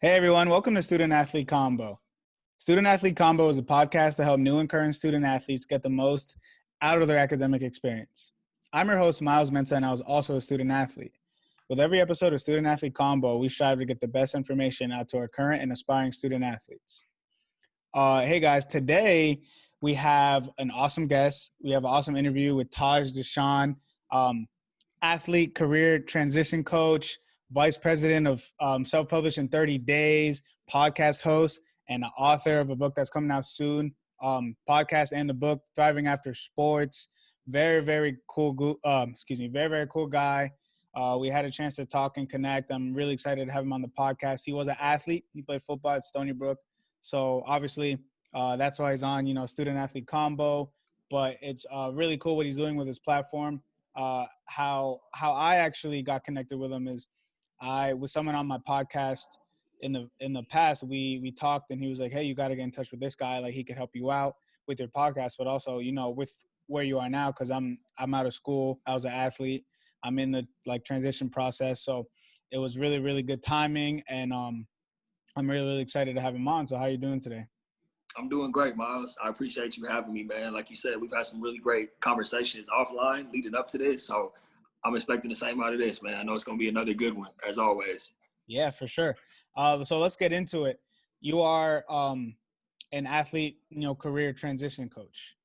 Hey everyone, welcome to Student Athlete Combo. Student Athlete Combo is a podcast to help new and current student athletes get the most out of their academic experience. I'm your host, Myles Mensah, and I was also a student athlete. With every episode of Student Athlete Combo, we strive to get the best information out to our current and aspiring student athletes. Hey guys, today we have an awesome guest. We have an awesome interview with Taj Deshawn, athlete, career transition coach, vice president of Self-Published in 30 Days, podcast host, and the author of a book that's coming out soon, podcast and the book, Thriving After Sports. Very cool, very cool guy. We had a chance to talk and connect. I'm really excited to have him on the podcast. He was an athlete. He played football at Stony Brook. So obviously that's why he's on, Student Athlete Combo. But it's really cool what he's doing with his platform. How I actually got connected with him is I was someone on my podcast in the past. We talked and he was like, hey, you got to get in touch with this guy. Like he could help you out with your podcast, but also, with where you are now, because I'm out of school. I was an athlete. I'm in the transition process. So it was really good timing. And I'm really excited to have him on. So how are you doing today? I'm doing great, Myles. I appreciate you having me, man. Like you said, we've had some really great conversations offline leading up to this. So I'm expecting the same out of this, man. I know it's going to be another good one, as always. Yeah, for sure. So let's get into it. You are an athlete, career transition coach.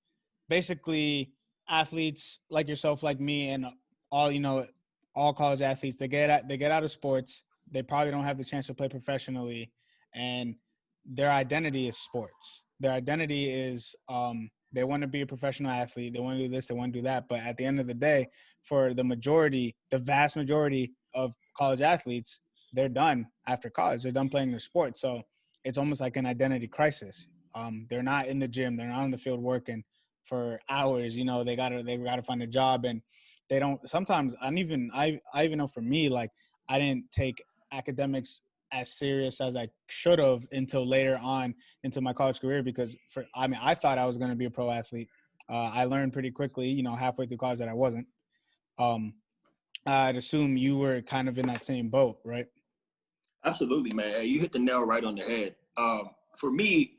Basically, athletes like yourself, like me, and all college athletes, they get out of sports. They probably don't have the chance to play professionally, and their identity is sports. Their identity is they want to be a professional athlete. They want to do this. They want to do that. But at the end of the day, for the vast majority of college athletes, they're done after college. They're done playing their sport. So it's almost like an identity crisis. They're not in the gym. They're not on the field working for hours. They gotta find a job, and they don't. Sometimes I even know for me, like I didn't take academics as serious as I should have until later on into my college career, because I thought I was going to be a pro athlete. I learned pretty quickly, halfway through college that I wasn't. I'd assume you were kind of in that same boat, right? Absolutely, man. Hey, you hit the nail right on the head. For me,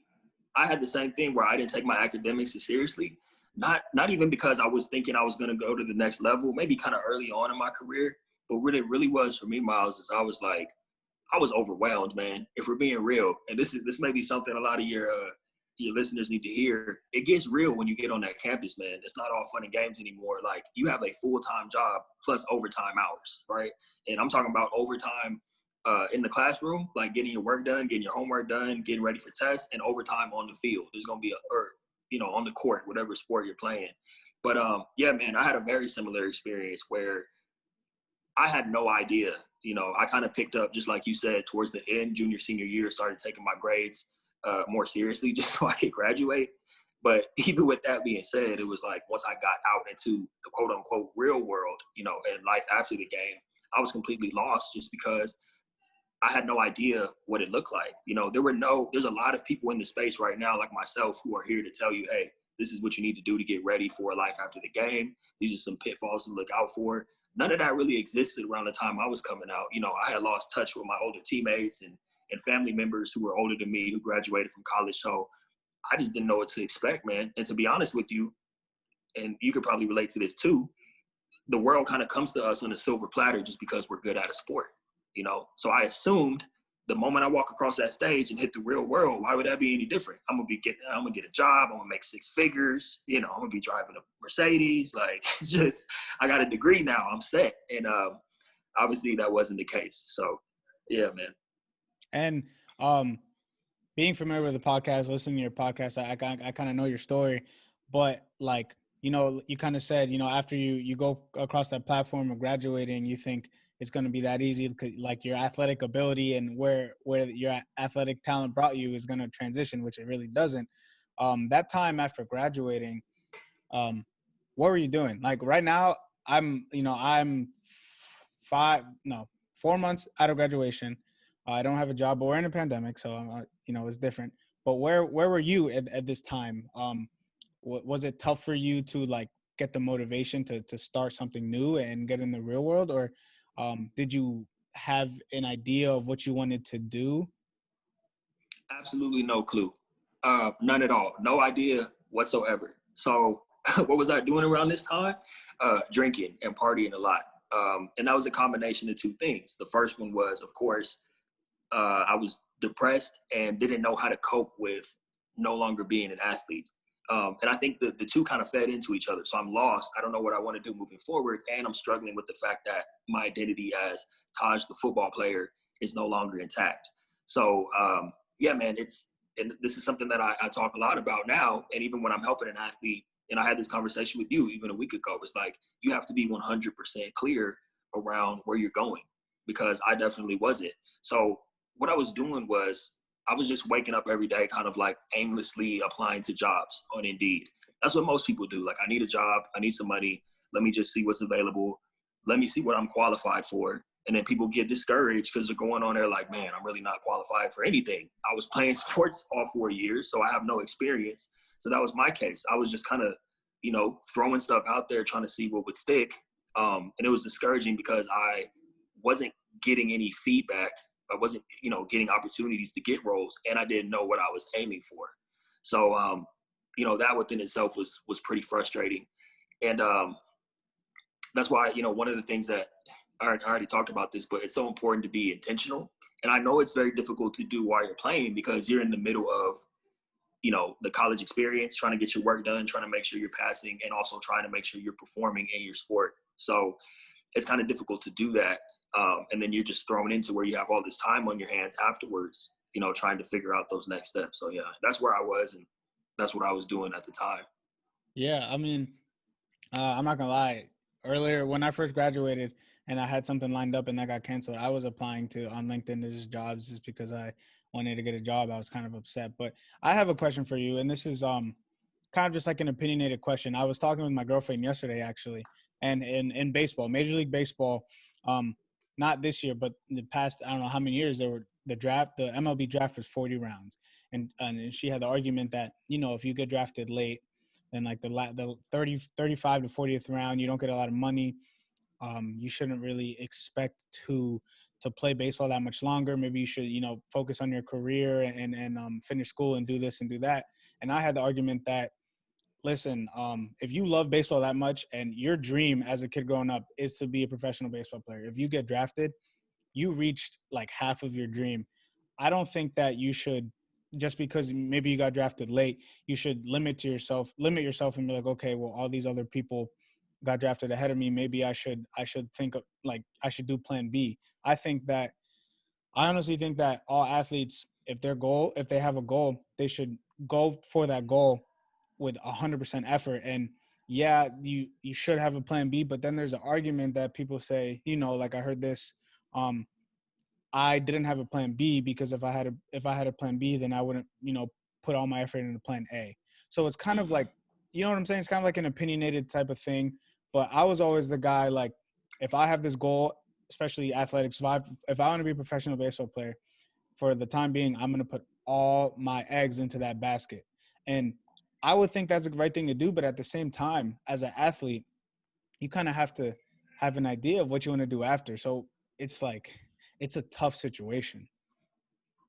I had the same thing where I didn't take my academics as seriously. Not even because I was thinking I was going to go to the next level, maybe kind of early on in my career. But what it really was for me, Myles, is I was overwhelmed, man. If we're being real, and this may be something a lot of your listeners need to hear. It gets real when you get on that campus, man. It's not all fun and games anymore. Like you have a full-time job plus overtime hours, right? And I'm talking about overtime in the classroom, like getting your work done, getting your homework done, getting ready for tests, and overtime on the field. There's gonna be on the court, whatever sport you're playing. But yeah, man, I had a very similar experience where I had no idea. I kind of picked up, just like you said, towards the end, junior, senior year, started taking my grades more seriously just so I could graduate. But even with that being said, it was like once I got out into the quote unquote real world, and life after the game, I was completely lost just because I had no idea what it looked like. There's a lot of people in the space right now like myself who are here to tell you, hey, this is what you need to do to get ready for life after the game. These are some pitfalls to look out for. None of that really existed around the time I was coming out. I had lost touch with my older teammates and family members who were older than me who graduated from college. So I just didn't know what to expect, man. And to be honest with you, and you could probably relate to this too, the world kind of comes to us on a silver platter just because we're good at a sport, So I assumed the moment I walk across that stage and hit the real world, why would that be any different? I'm gonna get a job. I'm gonna make six figures. I'm gonna be driving a Mercedes. Like it's just, I got a degree now. I'm set. And obviously that wasn't the case. So yeah, man. And being familiar with the podcast, listening to your podcast, I kind of know your story, but you kind of said, after you go across that platform of graduating, you think it's going to be that easy, like your athletic ability and where your athletic talent brought you is going to transition, which it really doesn't. That time after graduating, what were you doing? Like right now, I'm 4 months out of graduation. I don't have a job, but we're in a pandemic, so it's different. But where were you at this time? Was it tough for you to get the motivation to start something new and get in the real world, or did you have an idea of what you wanted to do Absolutely no clue. None at all. No idea whatsoever. So what was I doing around this time? Drinking and partying a lot. And that was a combination of two things. The first one was, of course, I was depressed and didn't know how to cope with no longer being an athlete. And I think the two kind of fed into each other. So I'm lost. I don't know what I want to do moving forward. And I'm struggling with the fact that my identity as Taj, the football player, is no longer intact. So, yeah, man, and this is something that I talk a lot about now. And even when I'm helping an athlete, and I had this conversation with you even a week ago, it's like you have to be 100% clear around where you're going, because I definitely wasn't. So what I was doing was I was just waking up every day kind of like aimlessly applying to jobs on Indeed. That's what most people do. Like, I need a job. I need some money. Let me just see what's available. Let me see what I'm qualified for. And then people get discouraged because they're going on there like, man, I'm really not qualified for anything. I was playing sports all 4 years, so I have no experience. So that was my case. I was just kind of, throwing stuff out there, trying to see what would stick. And it was discouraging because I wasn't getting any feedback. I wasn't, getting opportunities to get roles, and I didn't know what I was aiming for. So, that within itself was pretty frustrating. And that's why, one of the things that I already talked about this, but it's so important to be intentional. And I know it's very difficult to do while you're playing because you're in the middle of, the college experience, trying to get your work done, trying to make sure you're passing, and also trying to make sure you're performing in your sport. So it's kind of difficult to do that. And then you're just thrown into where you have all this time on your hands afterwards, trying to figure out those next steps. So, yeah, that's where I was, and that's what I was doing at the time. Yeah, I mean, I'm not gonna lie. Earlier, when I first graduated and I had something lined up and that got canceled, I was applying to on LinkedIn to just jobs just because I wanted to get a job. I was kind of upset. But I have a question for you, and this is kind of just like an opinionated question. I was talking with my girlfriend yesterday, actually, and in baseball, Major League Baseball, not this year, but in the past, I don't know how many years, the MLB draft was 40 rounds, and she had the argument that if you get drafted late, then like the 35 to 40th round, you don't get a lot of money. You shouldn't really expect to play baseball that much longer. Maybe you should, focus on your career and finish school and do this and do that. And I had the argument that, listen, if you love baseball that much and your dream as a kid growing up is to be a professional baseball player, if you get drafted, you reached like half of your dream. I don't think that you should, just because maybe you got drafted late, you should limit yourself and be like, okay, well, all these other people got drafted ahead of me. Maybe I should think of, like, I should do plan B. I honestly think that all athletes, if they have a goal, they should go for that goal with 100% effort. And yeah, you should have a plan B, but then there's an argument that people say, like I heard this, I didn't have a plan B because if I had a plan B, then I wouldn't, put all my effort into plan A. So it's kind of like, you know what I'm saying? It's kind of like an opinionated type of thing. But I was always the guy, like, if I have this goal, especially athletics, if I want to be a professional baseball player, for the time being, I'm going to put all my eggs into that basket. And I would think that's the right thing to do. But at the same time, as an athlete, you kind of have to have an idea of what you want to do after. So it's like, it's a tough situation.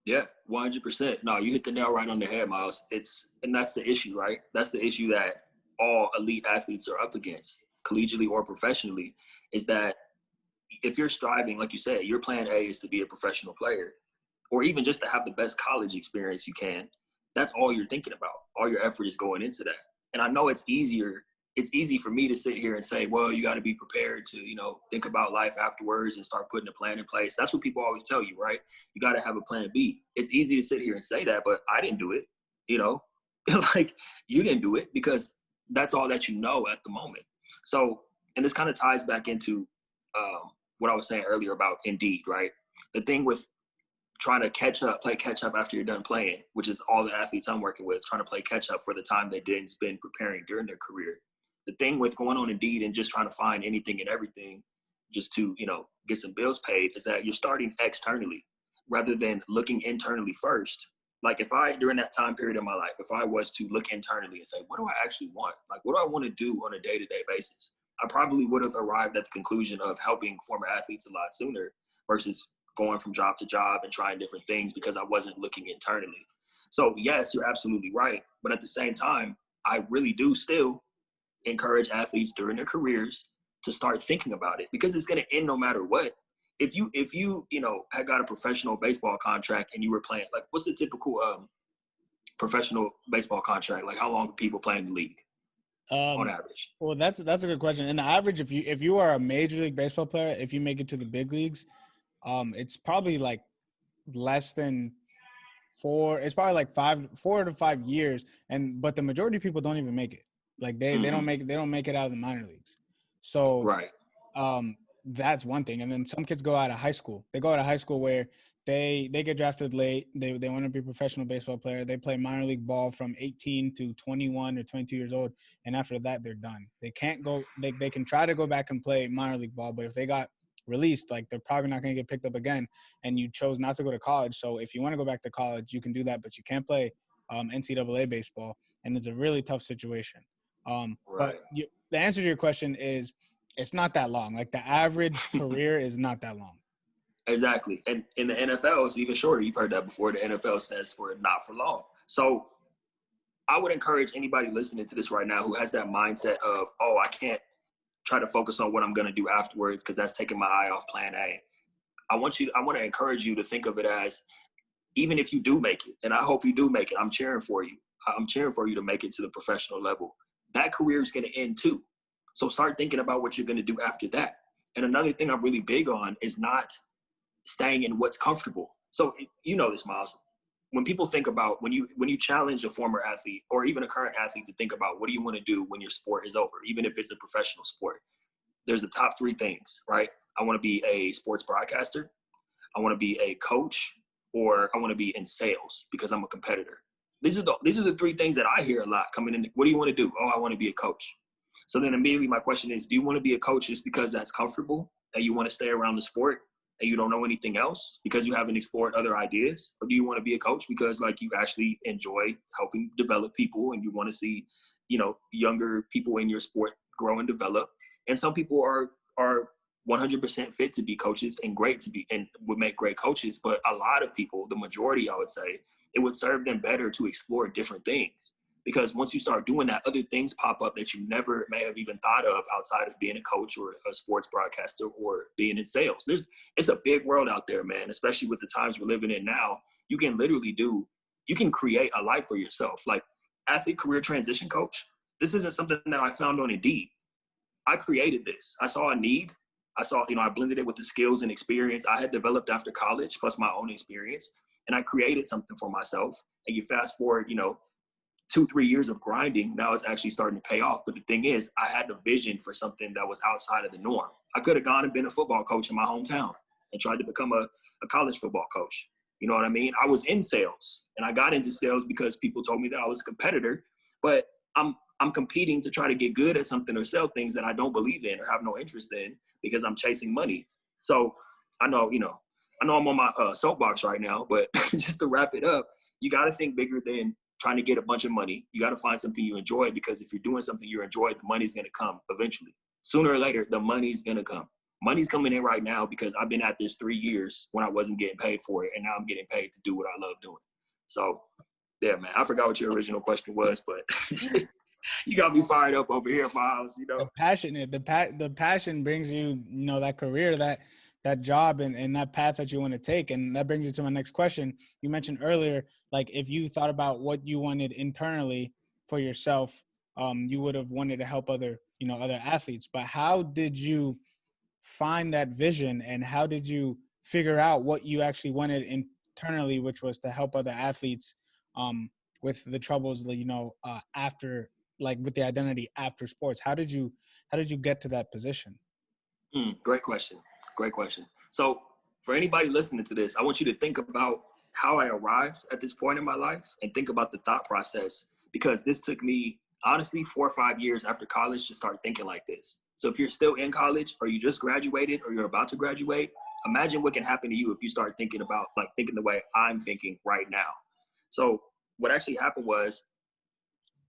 Yeah, 100%. No, you hit the nail right on the head, Myles. And that's the issue, right? That's the issue that all elite athletes are up against, collegiately or professionally, is that if you're striving, like you said, your plan A is to be a professional player, or even just to have the best college experience you can. That's all you're thinking about. All your effort is going into that. And I know it's easy for me to sit here and say, well, you got to be prepared to, think about life afterwards and start putting a plan in place. That's what people always tell you, right? You got to have a plan B. It's easy to sit here and say that, but I didn't do it, like you didn't do it because that's all that you know at the moment. So, and this kind of ties back into what I was saying earlier about Indeed, right? The thing with trying to play catch up after you're done playing, which is all the athletes I'm working with, trying to play catch up for the time they didn't spend preparing during their career. The thing with going on Indeed and just trying to find anything and everything just to, get some bills paid is that you're starting externally rather than looking internally first. Like if I, during that time period in my life, if I was to look internally and say, what do I actually want? Like, what do I want to do on a day-to-day basis? I probably would have arrived at the conclusion of helping former athletes a lot sooner versus going from job to job and trying different things because I wasn't looking internally. So yes, you're absolutely right. But at the same time, I really do still encourage athletes during their careers to start thinking about it, because it's going to end no matter what. If you had got a professional baseball contract and you were playing, like, what's the typical professional baseball contract? Like, how long do people play in the league on average? Well, that's a good question. In the average, if you are a major league baseball player, if you make it to the big leagues, it's probably like less than it's probably like 4 to 5 years. But the majority of people don't even make it. Like they don't make it out of the minor leagues. So Right. that's one thing. And then some kids go out of high school. They go out of high school where they get drafted late. They want to be a professional baseball player. They play minor league ball from 18 to 21 or 22 years old. And after that, they're done. They can't go. They can try to go back and play minor league ball, but if they got released, like, they're probably not going to get picked up again. And you chose not to go to college. So if you want to go back to college, you can do that, but you can't play NCAA baseball. And it's a really tough situation. But the answer to your question is, it's not that long. Like, the average career is not that long. Exactly. And in the NFL, it's even shorter. You've heard that before. The NFL stands for not for long. So I would encourage anybody listening to this right now who has that mindset of, oh, I can't try to focus on what I'm going to do afterwards because that's taking my eye off plan A. I want to encourage you to think of it as, even if you do make it, and I hope you do make it, I'm cheering for you. I'm cheering for you to make it to the professional level. That career is going to end too. So start thinking about what you're going to do after that. And another thing I'm really big on is not staying in what's comfortable. So you know this, Myles. When people think about, when you challenge a former athlete or even a current athlete to think about what do you want to do when your sport is over, even if it's a professional sport, there's the top three things, right? I want to be a sports broadcaster, I want to be a coach, or I want to be in sales because I'm a competitor. These are the three things that I hear a lot coming in. What do you want to do? Oh, I want to be a coach. So then immediately my question is, do you want to be a coach just because that's comfortable and you want to stay around the sport and you don't know anything else because you haven't explored other ideas? Or do you want to be a coach because, like, you actually enjoy helping develop people and you want to see, younger people in your sport grow and develop? And some people are 100% fit to be coaches and great to be, and would make great coaches. But a lot of people, the majority, I would say, it would serve them better to explore different things. Because once you start doing that, other things pop up that you never may have even thought of outside of being a coach or a sports broadcaster or being in sales. It's a big world out there, man, especially with the times we're living in now. You can create a life for yourself. Like, athlete career transition coach, this isn't something that I found on Indeed. I created this. I saw a need. I blended it with the skills and experience I had developed after college, plus my own experience. And I created something for myself. And you fast forward, 2-3 years of grinding, now it's actually starting to pay off. But the thing is, I had the vision for something that was outside of the norm. I could have gone and been a football coach in my hometown and tried to become a college football coach. You know what I mean? I was in sales, and I got into sales because people told me that I was a competitor, but I'm competing to try to get good at something or sell things that I don't believe in or have no interest in because I'm chasing money. So I know I'm on my soapbox right now, but just to wrap it up, you got to think bigger than trying to get a bunch of money. You got to find something you enjoy, because if you're doing something you enjoy, the money's going to come eventually. Sooner or later, the money's going to come. Money's coming in right now because I've been at this 3 years when I wasn't getting paid for it, and now I'm getting paid to do what I love doing. So, yeah, man, I forgot what your original question was, but you got me fired up over here, Myles. The passion brings you, that career, that job and that path that you want to take. And that brings you to my next question. You mentioned earlier, like, if you thought about what you wanted internally for yourself, you would have wanted to help other athletes. But how did you find that vision, and how did you figure out what you actually wanted internally, which was to help other athletes with the troubles, after, like, with the identity after sports? How did you get to that position? Great question. So for anybody listening to this, I want you to think about how I arrived at this point in my life and think about the thought process, because this took me, honestly, 4 or 5 years after college to start thinking like this. So if you're still in college, or you just graduated, or you're about to graduate, imagine what can happen to you if you start thinking the way I'm thinking right now. So what actually happened was,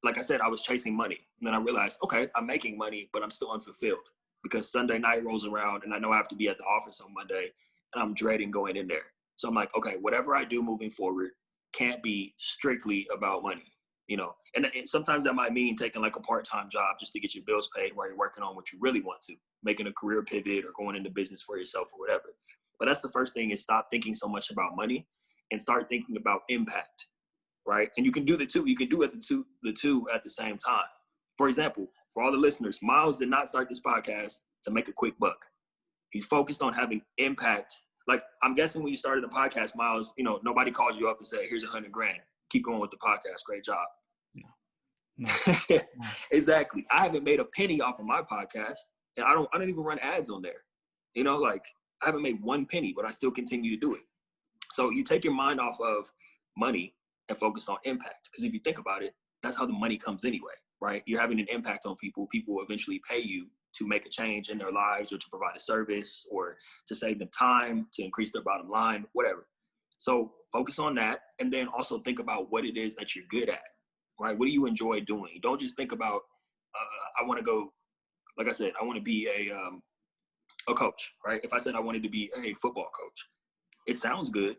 like I said, I was chasing money. And then I realized, okay, I'm making money, but I'm still unfulfilled, because Sunday night rolls around and I know I have to be at the office on Monday. and I'm dreading going in there. So I'm like, okay, whatever I do moving forward can't be strictly about money, you know. And sometimes that might mean taking like a part-time job just to get your bills paid while you're working on what you really want to, making a career pivot or going into business for yourself or whatever. But that's the first thing, is stop thinking so much about money and start thinking about impact, right? And you can do the two. You can do the two at the same time. For example, for all the listeners, Myles did not start this podcast to make a quick buck. He's focused on having impact. Like, I'm guessing when you started the podcast, Myles, you know, nobody called you up and said, here's $100,000. Keep going with the podcast. Great job. No. Exactly. I haven't made a penny off of my podcast, and I don't even run ads on there. You know, like, I haven't made one penny, but I still continue to do it. So you take your mind off of money and focus on impact. Because if you think about it, that's how the money comes anyway, right? You're having an impact on people. People will eventually pay you to make a change in their lives, or to provide a service, or to save them time, to increase their bottom line, whatever. So focus on that. And then also think about what it is that you're good at, right? What do you enjoy doing? Don't just think about, I want to go, like I said, I want to be a coach, right? If I said I wanted to be a football coach, it sounds good,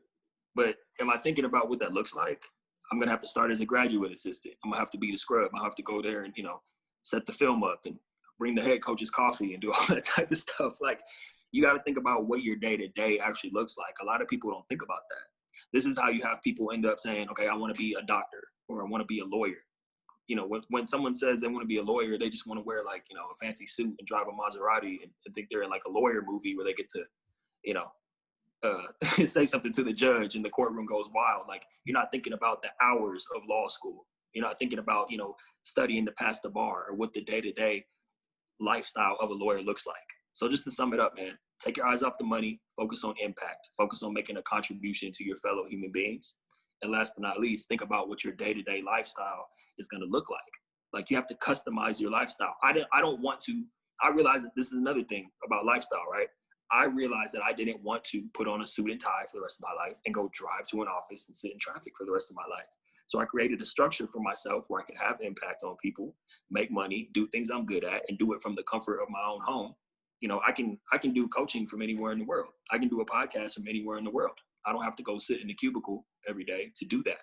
but am I thinking about what that looks like? I'm going to have to start as a graduate assistant. I'm going to have to be the scrub. I have to go there and, you know, set the film up and bring the head coach's coffee and do all that type of stuff. Like, you got to think about what your day-to-day actually looks like. A lot of people don't think about that. This is how you have people end up saying, okay, I want to be a doctor, or I want to be a lawyer. You know, when someone says they want to be a lawyer, they just want to wear, like, you know, a fancy suit and drive a Maserati and think they're in like a lawyer movie where they get to, you know, say something to the judge and the courtroom goes wild. Like, you're not thinking about the hours of law school. You're not thinking about, you know, studying to pass the bar, or what the day-to-day lifestyle of a lawyer looks like. So just to sum it up, man, take your eyes off the money, focus on impact, focus on making a contribution to your fellow human beings. And last but not least, think about what your day-to-day lifestyle is going to look like. Like, you have to customize your lifestyle. I realize that this is another thing about lifestyle, right? I realized that I didn't want to put on a suit and tie for the rest of my life and go drive to an office and sit in traffic for the rest of my life. So I created a structure for myself where I could have impact on people, make money, do things I'm good at, and do it from the comfort of my own home. You know, I can do coaching from anywhere in the world. I can do a podcast from anywhere in the world. I don't have to go sit in the cubicle every day to do that.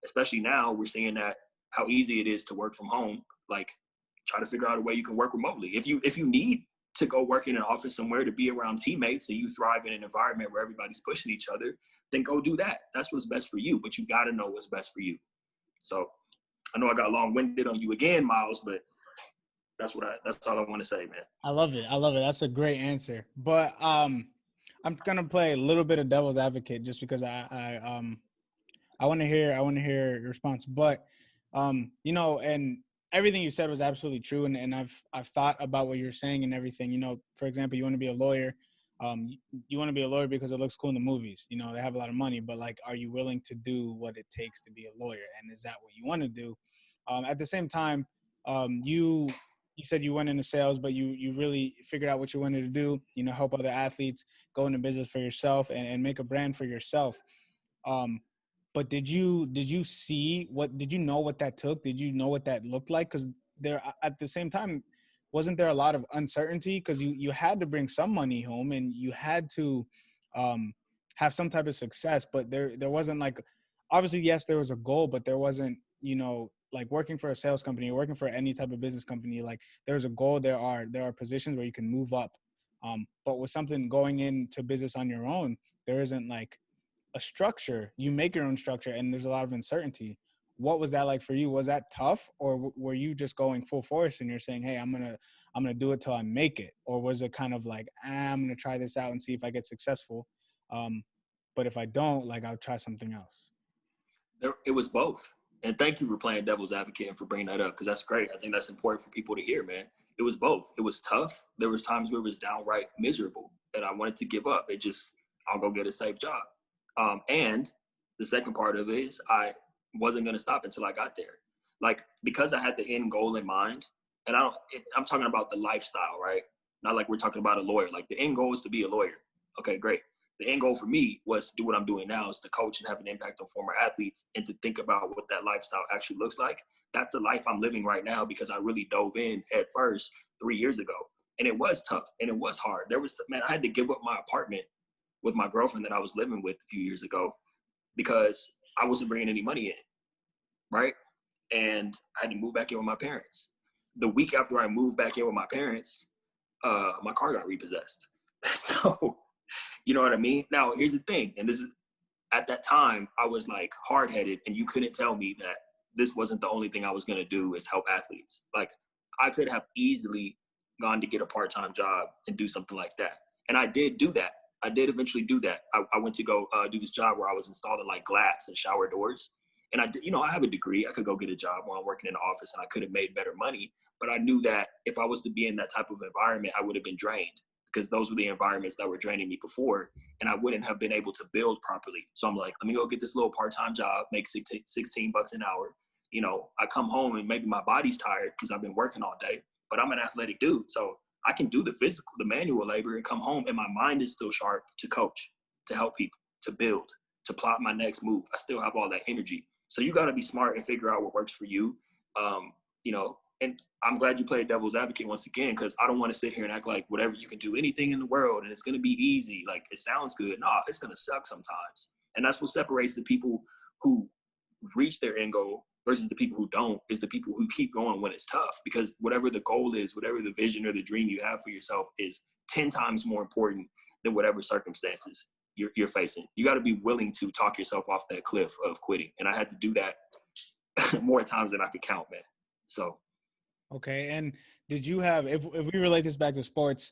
Especially now, we're seeing that how easy it is to work from home. Like, try to figure out a way you can work remotely. If you need to go work in an office somewhere to be around teammates and you thrive in an environment where everybody's pushing each other, then go do that. That's what's best for you, but you got to know what's best for you. So I know I got long-winded on you again, Myles, but that's all I want to say, man. I love it. That's a great answer. But I'm gonna play a little bit of devil's advocate just because I want to hear your response. But you know, and everything you said was absolutely true, and I've thought about what you're saying and everything. You know, for example, you want to be a lawyer. You want to be a lawyer because it looks cool in the movies. You know, they have a lot of money, but like, are you willing to do what it takes to be a lawyer? And is that what you want to do? At the same time, you said you went into sales, but you really figured out what you wanted to do. You know, help other athletes, go into business for yourself, and make a brand for yourself. But did you know what that took? Did you know what that looked like? Because there, at the same time, wasn't there a lot of uncertainty? Because you had to bring some money home and you had to have some type of success, but there wasn't, like, obviously, yes, there was a goal, but there wasn't, you know, like working for a sales company or working for any type of business company, like, there's a goal, there are positions where you can move up. But with something going into business on your own, there isn't like a structure. You make your own structure and there's a lot of uncertainty. What was that like for you? Was that tough, or were you just going full force and you're saying, hey, I'm gonna do it till I make it? Or was it kind of like, I'm gonna try this out and see if I get successful, but if I don't, like, I'll try something else? It was both. And thank you for playing devil's advocate and for bringing that up, because that's great. I think that's important for people to hear, man. It was both. It was tough. There was times where it was downright miserable and I wanted to give up. I'll go get a safe job. And the second part of it is I wasn't going to stop until I got there. Like, because I had the end goal in mind, and I'm talking about the lifestyle, right? Not like we're talking about a lawyer. Like, the end goal is to be a lawyer. Okay, great. The end goal for me was to do what I'm doing now, is to coach and have an impact on former athletes and to think about what that lifestyle actually looks like. That's the life I'm living right now because I really dove in head first 3 years ago. And it was tough and it was hard. I had to give up my apartment with my girlfriend that I was living with a few years ago because I wasn't bringing any money in, right? And I had to move back in with my parents. The week after I moved back in with my parents, my car got repossessed. So, you know what I mean? Now, here's the thing, and this is, at that time, I was like hard-headed, and you couldn't tell me that this wasn't the only thing I was going to do is help athletes. Like, I could have easily gone to get a part-time job and do something like that. And I did do that. I did eventually do that. I went to go do this job where I was installing like glass and shower doors. And I did, you know, I have a degree. I could go get a job while I'm working in the office and I could have made better money. But I knew that if I was to be in that type of environment, I would have been drained because those were the environments that were draining me before. And I wouldn't have been able to build properly. So I'm like, let me go get this little part-time job, make $16 an hour. You know, I come home and maybe my body's tired because I've been working all day, but I'm an athletic dude. So I can do the physical, the manual labor and come home and my mind is still sharp to coach, to help people, to build, to plot my next move. I still have all that energy. So you got to be smart and figure out what works for you. You know, and I'm glad you played devil's advocate once again, because I don't want to sit here and act like whatever you can do anything in the world and it's going to be easy. Like it sounds good. No, it's going to suck sometimes. And that's what separates the people who reach their end goal versus the people who don't, is the people who keep going when it's tough, because whatever the goal is, whatever the vision or the dream you have for yourself is 10 times more important than whatever circumstances you're facing. You got to be willing to talk yourself off that cliff of quitting. And I had to do that more times than I could count, man. So. Okay. And did you have, if we relate this back to sports,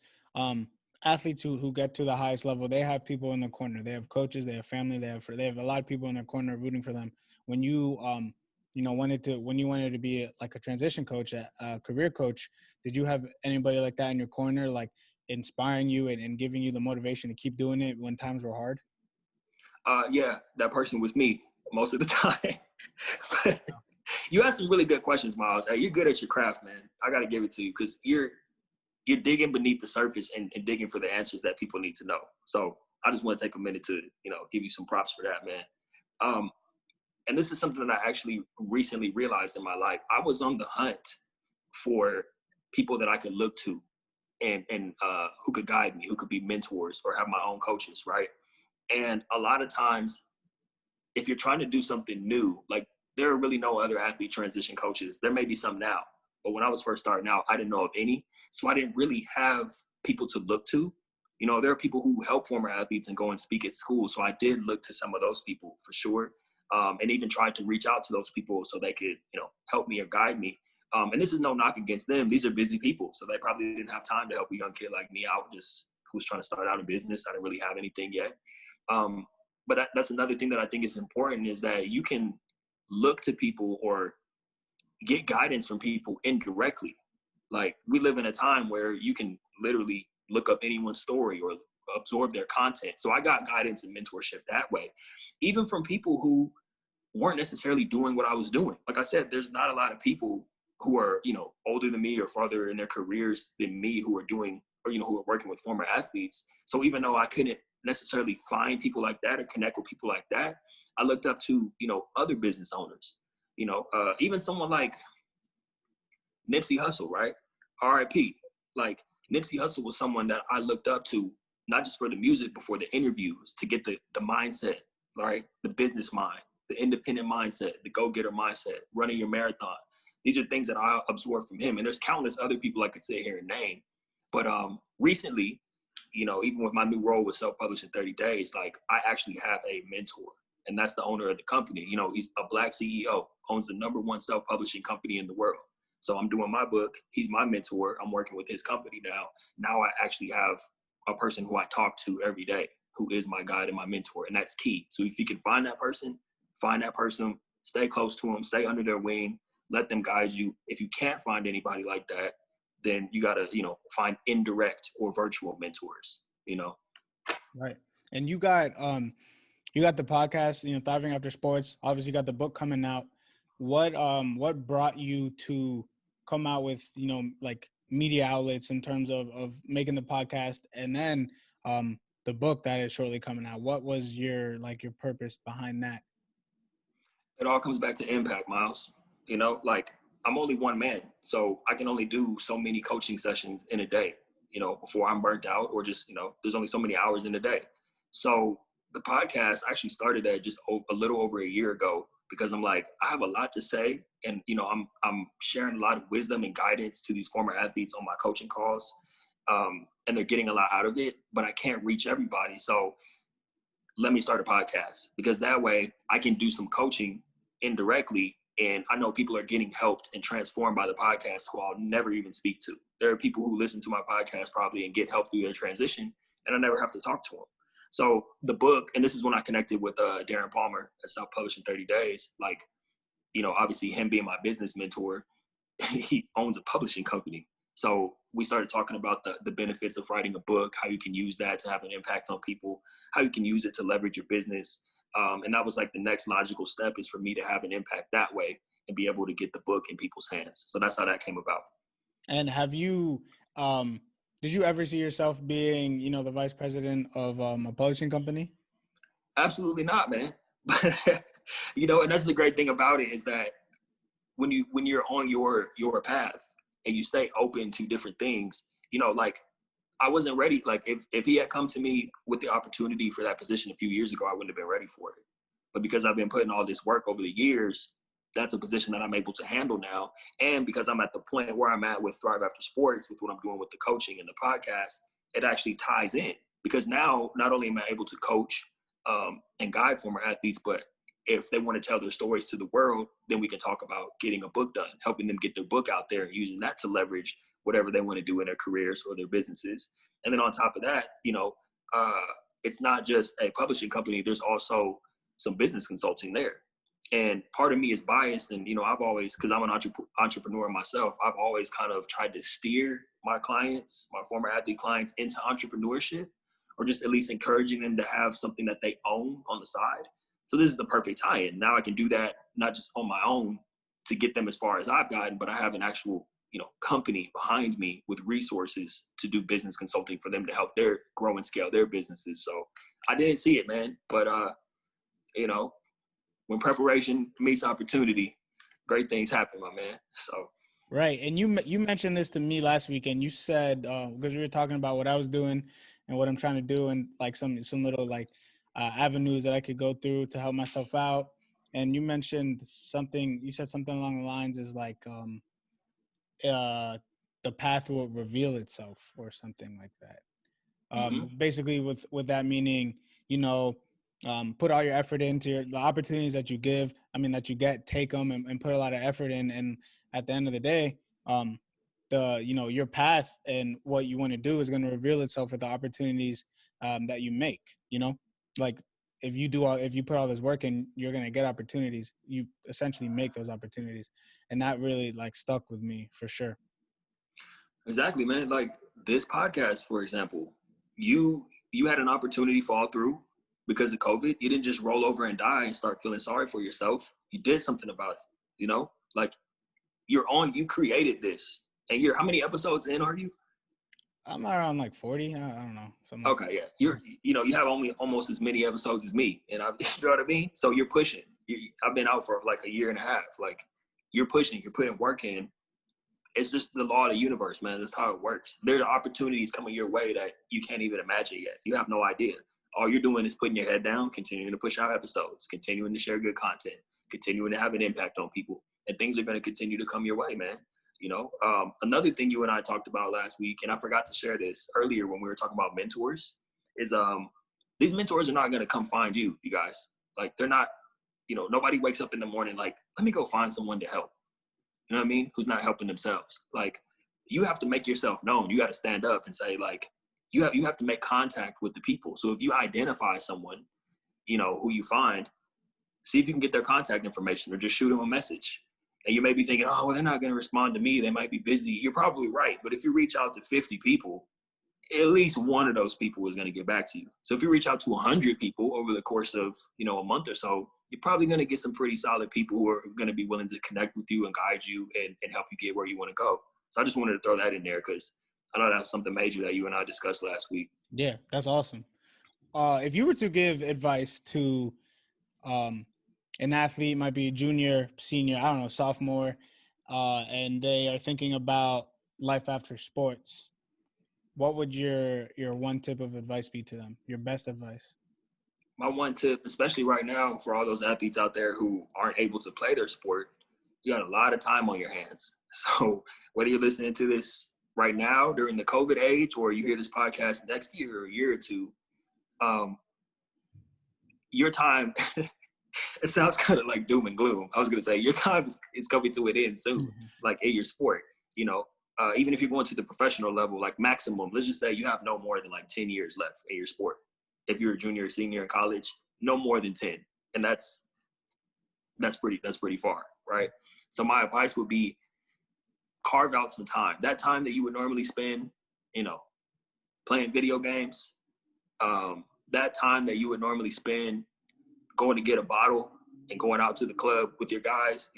athletes who get to the highest level, they have people in the corner. They have coaches, they have family, they have a lot of people in their corner rooting for them. When you, when you wanted to be like a transition coach, a career coach, did you have anybody like that in your corner, like inspiring you and giving you the motivation to keep doing it when times were hard? Yeah, that person was me most of the time. You asked some really good questions, Myles. Hey, you're good at your craft, man. I got to give it to you because you're digging beneath the surface and digging for the answers that people need to know. So I just want to take a minute to, give you some props for that, man. And this is something that I actually recently realized in my life. I was on the hunt for people that I could look to and who could guide me, who could be mentors or have my own coaches, right? And a lot of times, if you're trying to do something new, like there are really no other athlete transition coaches. There may be some now, but when I was first starting out, I didn't know of any. So I didn't really have people to look to. There are people who help former athletes and go and speak at school. So I did look to some of those people for sure. And even tried to reach out to those people so they could, help me or guide me. And this is no knock against them. These are busy people. So they probably didn't have time to help a young kid like me out, just who was trying to start out in business. I didn't really have anything yet. But that's another thing that I think is important, is that you can look to people or get guidance from people indirectly. Like we live in a time where you can literally look up anyone's story or absorb their content. So I got guidance and mentorship that way, even from people who weren't necessarily doing what I was doing. Like I said, there's not a lot of people who are, older than me or farther in their careers than me who are doing, or, who are working with former athletes. So even though I couldn't necessarily find people like that or connect with people like that, I looked up to, other business owners, even someone like Nipsey Hussle, right? R.I.P. Like Nipsey Hussle was someone that I looked up to, not just for the music, but for the interviews, to get the mindset, right? The business mind, the independent mindset, the go-getter mindset, running your marathon. These are things that I absorbed from him. And there's countless other people I could sit here and name. But recently, even with my new role with Self-Published in 30 Days, like I actually have a mentor, and that's the owner of the company. He's a Black CEO, owns the #1 self-publishing company in the world. So I'm doing my book. He's my mentor. I'm working with his company now. Now I actually have a person who I talk to every day, who is my guide and my mentor, and that's key. So if you can find that person, stay close to them, stay under their wing, let them guide you. If you can't find anybody like that, then you got to, find indirect or virtual mentors, Right. And you got the podcast, Thriving After Sports. Obviously you got the book coming out. What brought you to come out with, like media outlets in terms of making the podcast and then the book that is shortly coming out? What was your purpose behind that? It all comes back to impact, Myles. Like I'm only one man, so I can only do so many coaching sessions in a day, before I'm burnt out, or just, there's only so many hours in a day. So the podcast actually started at just a little over a year ago because I'm like, I have a lot to say, and I'm sharing a lot of wisdom and guidance to these former athletes on my coaching calls, and they're getting a lot out of it, but I can't reach everybody. So let me start a podcast because that way I can do some coaching indirectly. And I know people are getting helped and transformed by the podcast who I'll never even speak to. There are people who listen to my podcast probably and get help through their transition, and I never have to talk to them. So the book, and this is when I connected with Darren Palmer at Self-Published in 30 Days. Like, obviously him being my business mentor, he owns a publishing company. So we started talking about the benefits of writing a book, how you can use that to have an impact on people, how you can use it to leverage your business. And that was like the next logical step is for me to have an impact that way and be able to get the book in people's hands. So that's how that came about. And have you, did you ever see yourself being, the vice president of a publishing company? Absolutely not, man. And that's the great thing about it is that when you're on your path and you stay open to different things, like I wasn't ready. Like if he had come to me with the opportunity for that position a few years ago, I wouldn't have been ready for it. But because I've been putting all this work over the years, that's a position that I'm able to handle now. And because I'm at the point where I'm at with Thrive After Sports, with what I'm doing with the coaching and the podcast, it actually ties in. Because now, not only am I able to coach and guide former athletes, but if they want to tell their stories to the world, then we can talk about getting a book done, helping them get their book out there and using that to leverage whatever they want to do in their careers or their businesses. And then on top of that, it's not just a publishing company. There's also some business consulting there. And part of me is biased. And, I've always, because I'm an entrepreneur myself, I've always kind of tried to steer my clients, my former athlete clients, into entrepreneurship, or just at least encouraging them to have something that they own on the side. So this is the perfect tie-in. Now I can do that not just on my own to get them as far as I've gotten, but I have an actual, company behind me with resources to do business consulting for them to help their grow and scale their businesses. So I didn't see it, man. But, when preparation meets opportunity, great things happen, my man. So. Right. And you mentioned this to me last week, and you said, because we were talking about what I was doing and what I'm trying to do and like some little like avenues that I could go through to help myself out. And you mentioned you said something along the lines is like, the path will reveal itself or something like that. Basically with that meaning, put all your effort into the opportunities that you get, take them and put a lot of effort in. And at the end of the day, your path and what you want to do is going to reveal itself with the opportunities that you make, like if you put all this work in, you're going to get opportunities. You essentially make those opportunities. And that really like stuck with me for sure. Exactly, man. Like this podcast, for example, you had an opportunity fall through because of COVID. You didn't just roll over and die and start feeling sorry for yourself. You did something about it, like you created this. And how many episodes in are you? I'm around like 40. I don't know. Okay, yeah. You have only almost as many episodes as me. And you know what I mean? So you're pushing. I've been out for like a year and a half. Like you're pushing, you're putting work in. It's just the law of the universe, man. That's how it works. There are opportunities coming your way that you can't even imagine yet. You have no idea. All you're doing is putting your head down, continuing to push out episodes, continuing to share good content, continuing to have an impact on people. And things are going to continue to come your way, man. Another thing you and I talked about last week, and I forgot to share this earlier when we were talking about mentors, is these mentors are not going to come find you, you guys. Like they're not, nobody wakes up in the morning like, let me go find someone to help. You know what I mean? Who's not helping themselves. Like you have to make yourself known. You got to stand up and say like, you have to make contact with the people. So if you identify someone, who you find, see if you can get their contact information or just shoot them a message. And you may be thinking, oh, well, they're not going to respond to me. They might be busy. You're probably right. But if you reach out to 50 people, at least one of those people is going to get back to you. So if you reach out to 100 people over the course of, a month or so, you're probably going to get some pretty solid people who are going to be willing to connect with you and guide you and help you get where you want to go. So I just wanted to throw that in there because I know that's something major that you and I discussed last week. Yeah, that's awesome. If you were to give advice to an athlete, might be a junior, senior, I don't know, sophomore, and they are thinking about life after sports, what would your one tip of advice be to them? Your best advice? my one tip, especially right now for all those athletes out there who aren't able to play their sport, you got a lot of time on your hands. So whether you're listening to this right now during the COVID age, or you hear this podcast next year or a year or two, your time, it sounds kind of like doom and gloom. I was going to say your time is coming to an end soon, like in your sport, even if you're going to the professional level, like maximum, let's just say you have no more than like 10 years left in your sport. If you're a junior or senior in college, no more than 10. And that's pretty far, right? So my advice would be carve out some time. That time that you would normally spend, playing video games, that time that you would normally spend going to get a bottle and going out to the club with your guys,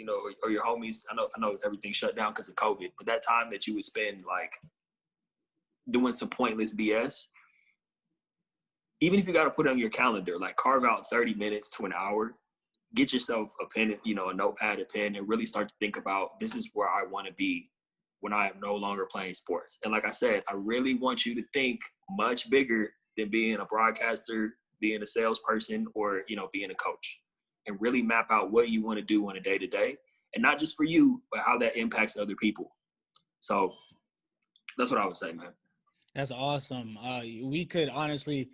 or your homies. I know everything shut down because of COVID, but that time that you would spend like doing some pointless BS, even if you got to put it on your calendar, like carve out 30 minutes to an hour, get yourself a pen, a notepad, a pen, and really start to think about, this is where I want to be when I am no longer playing sports. And like I said, I really want you to think much bigger than being a broadcaster, being a salesperson, or, being a coach, and really map out what you want to do on a day-to-day, and not just for you, but how that impacts other people. So that's what I would say, man. That's awesome. We could honestly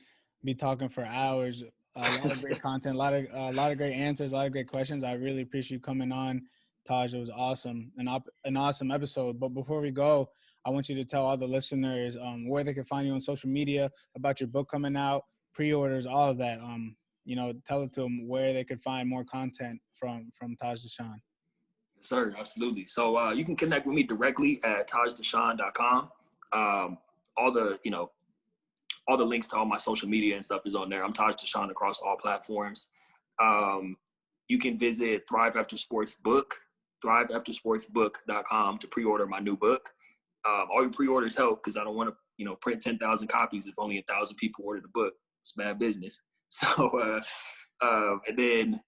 be talking for hours. A lot of great content, a lot of great answers, a lot of great questions. I really appreciate you coming on, Taj. It was awesome, an awesome episode. But before we go, I want you to tell all the listeners where they can find you on social media, about your book coming out, pre-orders, all of that. Tell it to them where they could find more content from Taj Deshawn. Yes, sir, absolutely. So you can connect with me directly at tajdeshawn.com. All the links to all my social media and stuff is on there. I'm Taj Deshawn across all platforms. You can visit ThriveAfterSports book, ThriveAfterSportsBook.com to pre-order my new book. All your pre-orders help because I don't want to, print 10,000 copies if only 1,000 people order the book. It's bad business. So, and then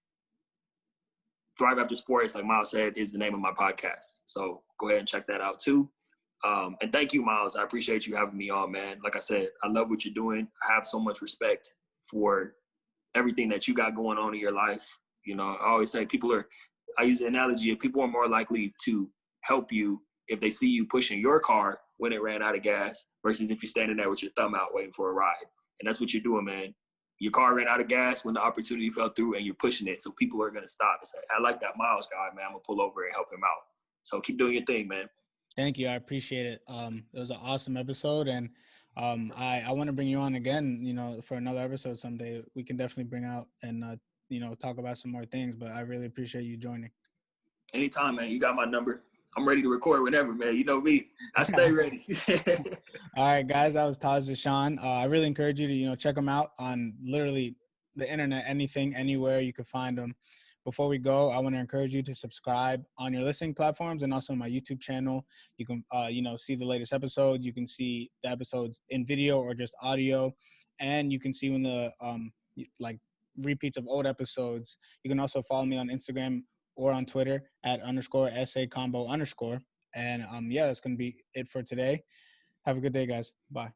Thrive After Sports, like Myles said, is the name of my podcast. So go ahead and check that out too. And thank you, Myles. I appreciate you having me on, man. Like I said, I love what you're doing. I have so much respect for everything that you got going on in your life. I always say I use the analogy of people are more likely to help you if they see you pushing your car when it ran out of gas versus if you're standing there with your thumb out waiting for a ride. And that's what you're doing, man. Your car ran out of gas when the opportunity fell through and you're pushing it. So people are going to stop and say, I like that Myles guy, man. I'm going to pull over and help him out. So keep doing your thing, man. Thank you. I appreciate it. It was an awesome episode. And I want to bring you on again, for another episode someday. We can definitely bring out and, talk about some more things. But I really appreciate you joining. Anytime, man. You got my number. I'm ready to record whenever, man. You know me. I stay ready. All right, guys. That was Taj Deshawn. I really encourage you to, check him out on literally the internet, anything, anywhere you can find him. Before we go, I want to encourage you to subscribe on your listening platforms and also my YouTube channel. You can, see the latest episodes. You can see the episodes in video or just audio, and you can see when the repeats of old episodes. You can also follow me on Instagram or on Twitter at _SACombo_. And that's going to be it for today. Have a good day, guys. Bye.